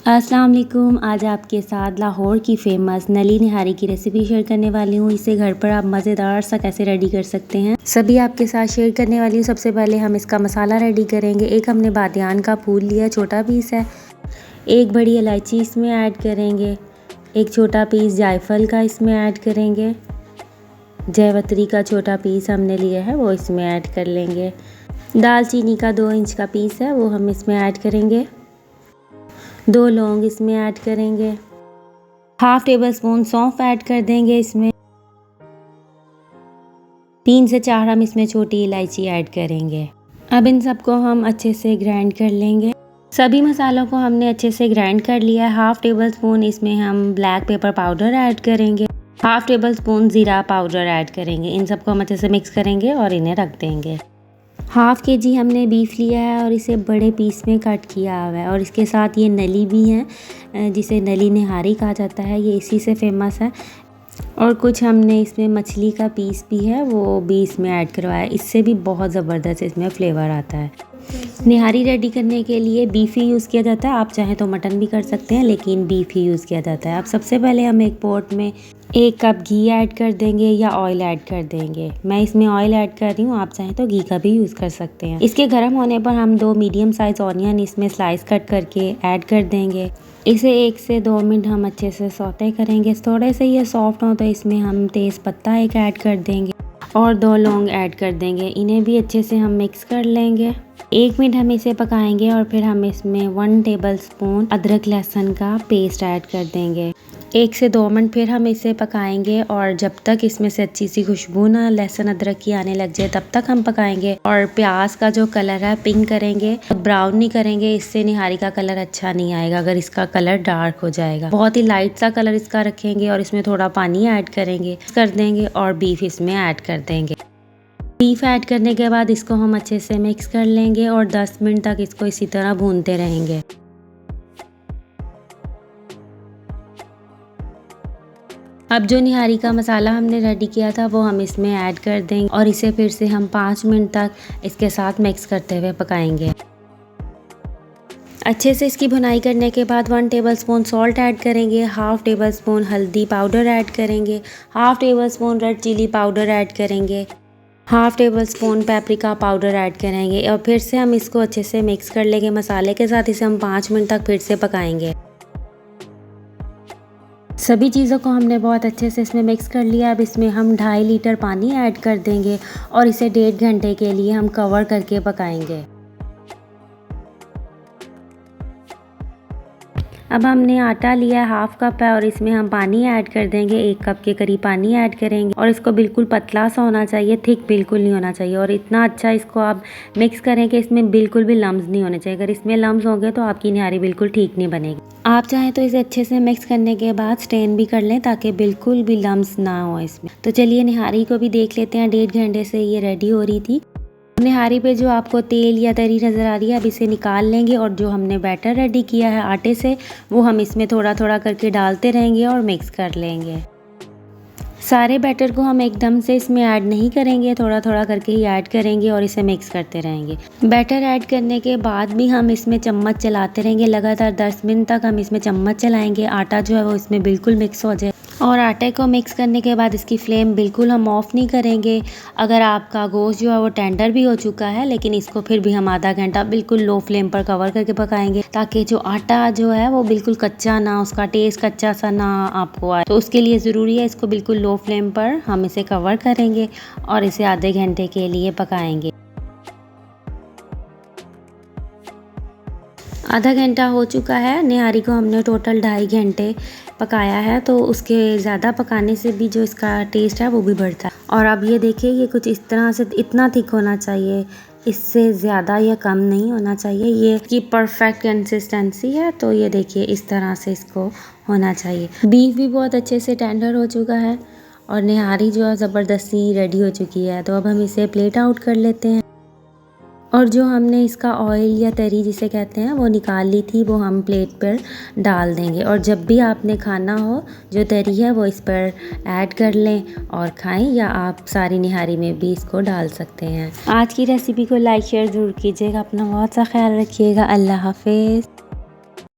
अस्सलाम वालेकुम। आज आपके साथ लाहौर की फ़ेमस नली निहारी की रेसिपी शेयर करने वाली हूँ। इसे घर पर आप मज़ेदार सा कैसे रेडी कर सकते हैं, सभी आपके साथ शेयर करने वाली हूँ। सबसे पहले हम इसका मसाला रेडी करेंगे। एक हमने बादियान का फूल लिया, छोटा पीस है। एक बड़ी इलायची इसमें ऐड करेंगे। एक छोटा पीस जायफल का इसमें ऐड करेंगे। जयवत्री का छोटा पीस हमने लिया है, वो इसमें ऐड कर लेंगे। दालचीनी का 2 इंच का पीस है, वो हम इसमें ऐड करेंगे। 2 लौंग इसमें ऐड करेंगे। हाफ टेबल स्पून सौंफ ऐड कर देंगे इसमें। 3 से 4 हम इसमें छोटी इलायची ऐड करेंगे। अब इन सबको हम अच्छे से ग्राइंड कर लेंगे। सभी मसालों को हमने अच्छे से ग्राइंड कर लिया है। हाफ टेबल स्पून इसमें हम ब्लैक पेपर पाउडर ऐड करेंगे। हाफ टेबल स्पून ज़ीरा पाउडर ऐड करेंगे। इन सबको हम अच्छे से मिक्स करेंगे और इन्हें रख देंगे। हाफ़ केजी हमने बीफ लिया है और इसे बड़े पीस में कट किया हुआ है। और इसके साथ ये नली भी है, जिसे नली निहारी कहा जाता है, ये इसी से फेमस है। और कुछ हमने इसमें मछली का पीस भी है, वो भी इसमें ऐड करवाया। इससे भी बहुत ज़बरदस्त इसमें फ्लेवर आता है। निहारी रेडी करने के लिए बीफ ही यूज़ किया जाता है। आप चाहें तो मटन भी कर सकते हैं, लेकिन बीफ ही यूज़ किया जाता है। अब सबसे पहले हम एक पॉट में 1 कप घी ऐड कर देंगे या ऑयल ऐड कर देंगे। मैं इसमें ऑयल ऐड कर रही हूँ, आप चाहें तो घी का भी यूज़ कर सकते हैं। इसके गर्म होने पर हम 2 मीडियम साइज़ ऑनियन इसमें स्लाइस कट करके ऐड कर देंगे। इसे 1 से 2 मिनट हम अच्छे से सौते करेंगे। थोड़े से ये सॉफ्ट हो तो इसमें हम तेज़ पत्ता 1 ऐड कर देंगे और 2 लौंग ऐड कर देंगे। इन्हें भी अच्छे से हम मिक्स कर लेंगे। 1 मिनट हम इसे पकाएंगे और फिर हम इसमें 1 टेबल स्पून अदरक लहसुन का पेस्ट ऐड कर देंगे। 1 से 2 मिनट फिर हम इसे पकाएंगे और जब तक इसमें से अच्छी सी खुशबू ना लहसुन अदरक की आने लग जाए तब तक हम पकाएंगे। और प्याज का जो कलर है पिंक करेंगे, ब्राउन नहीं करेंगे, इससे निहारी का कलर अच्छा नहीं आएगा अगर इसका कलर डार्क हो जाएगा। बहुत ही लाइट सा कलर इसका रखेंगे और इसमें थोड़ा पानी ऐड करेंगे कर देंगे और बीफ इसमें ऐड कर देंगे। बीफ ऐड करने के बाद इसको हम अच्छे से मिक्स कर लेंगे और 10 मिनट तक इसको इसी तरह भूनते रहेंगे। अब जो निहारी का मसाला हमने रेडी किया था वो हम इसमें ऐड कर देंगे और इसे फिर से हम 5 मिनट तक इसके साथ मिक्स करते हुए पकाएंगे। अच्छे से इसकी भुनाई करने के बाद 1 टेबल स्पून सॉल्ट ऐड करेंगे। हाफ टेबल स्पून हल्दी पाउडर ऐड करेंगे। Half tablespoon red chilli powder add करेंगे। Half tablespoon paprika powder add करेंगे और फिर से हम इसको अच्छे से मिक्स कर लेंगे मसाले के साथ। इसे हम 5 मिनट तक फिर से पकाएंगे। सभी चीज़ों को हमने बहुत अच्छे से इसमें मिक्स कर लिया। अब इसमें हम 2.5 लीटर पानी ऐड कर देंगे और इसे 1.5 घंटे के लिए हम कवर करके पकाएंगे। अब हमने आटा लिया 1/2 कप है और इसमें हम पानी ऐड कर देंगे। 1 कप के करीब पानी ऐड करेंगे और इसको बिल्कुल पतला सा होना चाहिए, थिक बिल्कुल नहीं होना चाहिए। और इतना अच्छा इसको आप मिक्स करें कि इसमें बिल्कुल भी लम्स नहीं होने चाहिए। अगर इसमें लम्स होंगे तो आपकी निहारी बिल्कुल ठीक नहीं बनेगी। आप चाहें तो इसे अच्छे से मिक्स करने के बाद स्ट्रेन भी कर लें ताकि बिल्कुल भी लम्स ना हो इसमें। तो चलिए निहारी को भी देख लेते हैं। 1.5 घंटे से ये रेडी हो रही थी। निहारी पे जो आपको तेल या तरी नज़र आ रही है, अब इसे निकाल लेंगे और जो हमने बैटर रेडी किया है आटे से, वो हम इसमें थोड़ा थोड़ा करके डालते रहेंगे और मिक्स कर लेंगे। सारे बैटर को हम एकदम से इसमें ऐड नहीं करेंगे, थोड़ा थोड़ा करके ही ऐड करेंगे और इसे मिक्स करते रहेंगे। बैटर ऐड करने के बाद भी हम इसमें चम्मच चलाते रहेंगे। लगातार 10 मिनट तक हम इसमें चम्मच चलाएंगे। आटा जो है वो इसमें बिल्कुल मिक्स हो जाए। और आटे को मिक्स करने के बाद इसकी फ्लेम बिल्कुल हम ऑफ़ नहीं करेंगे। अगर आपका गोश्त जो है वो टेंडर भी हो चुका है, लेकिन इसको फिर भी हम आधा घंटा बिल्कुल लो फ्लेम पर कवर करके पकाएंगे ताकि जो आटा जो है वो बिल्कुल कच्चा ना, उसका टेस्ट कच्चा सा ना आपको आए। तो उसके लिए ज़रूरी है इसको बिल्कुल लो फ्लेम पर हम इसे कवर करेंगे और इसे आधे घंटे के लिए पकाएंगे। आधा घंटा हो चुका है। निहारी को हमने टोटल 2.5 घंटे पकाया है, तो उसके ज़्यादा पकाने से भी जो इसका टेस्ट है वो भी बढ़ता है। और अब ये देखिए, ये कुछ इस तरह से इतना थिक होना चाहिए, इससे ज़्यादा या कम नहीं होना चाहिए। ये इसकी परफेक्ट कंसिस्टेंसी है। तो ये देखिए इस तरह से इसको होना चाहिए। बीफ भी बहुत अच्छे से टेंडर हो चुका है और निहारी जो है ज़बरदस्ती रेडी हो चुकी है। तो अब हम इसे प्लेट आउट कर लेते हैं और जो हमने इसका ऑयल या तरी जिसे कहते हैं वो निकाल ली थी, वो हम प्लेट पर डाल देंगे। और जब भी आपने खाना हो, जो तरी है वो इस पर ऐड कर लें और खाएं, या आप सारी निहारी में भी इसको डाल सकते हैं। आज की रेसिपी को लाइक शेयर ज़रूर कीजिएगा। अपना बहुत सा ख्याल रखिएगा। अल्लाह हाफिज़।